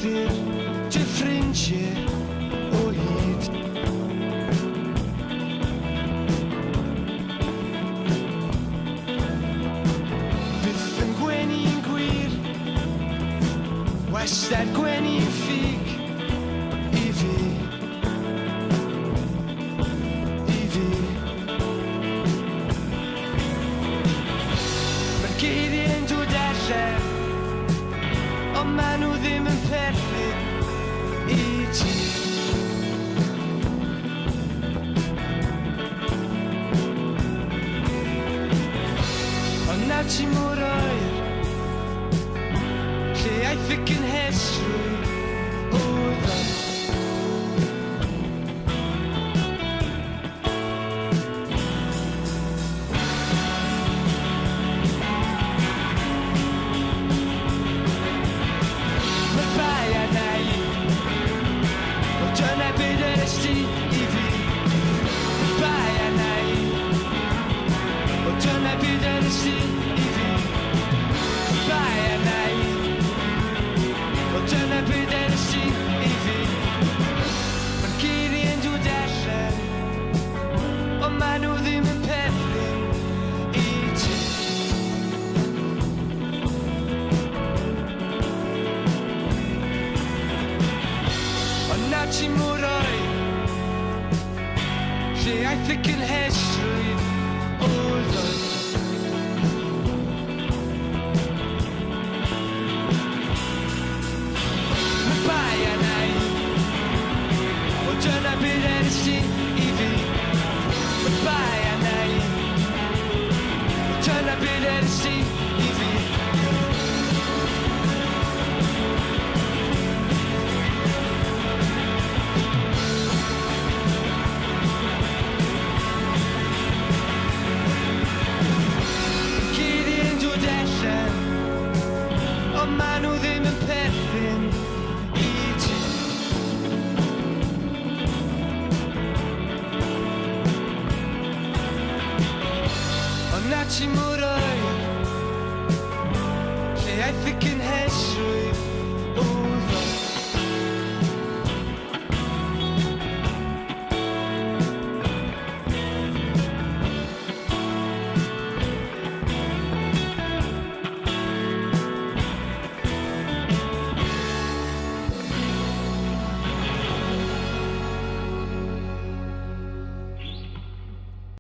llythyr dy ffrindiau o hyd. Byth yn gweni'n gwir, wastad gweni'n ffug i fi. Mae'r geiriau'n dod allan, ond maen nhw ddim yn perthyn i ti. Ond nawr ti mor oer, lle aeth y gynhesrwydd oedd o. Mae'r bai arna i, o dyna beth ys ti i fi. Mae'r bai arna i, o dyna beth ys ti i fi. Mae'r bai arna i, o dyna beth ys ti i fi. Mae'r geiriau'n dod allan, ond maen nhw ddim yn perthyn i ti. Ond nawr ti mor oer, lle aeth y gynhesrwydd oedd o. Mae'r bai arna i, o dyna beth ys ti i fi. Mae'r bai arna i, o dyna beth ys ti i fi. Geiriau'n dod allan, ond maen nhw ddim yn perthyn i ti. Ond nawr ti mor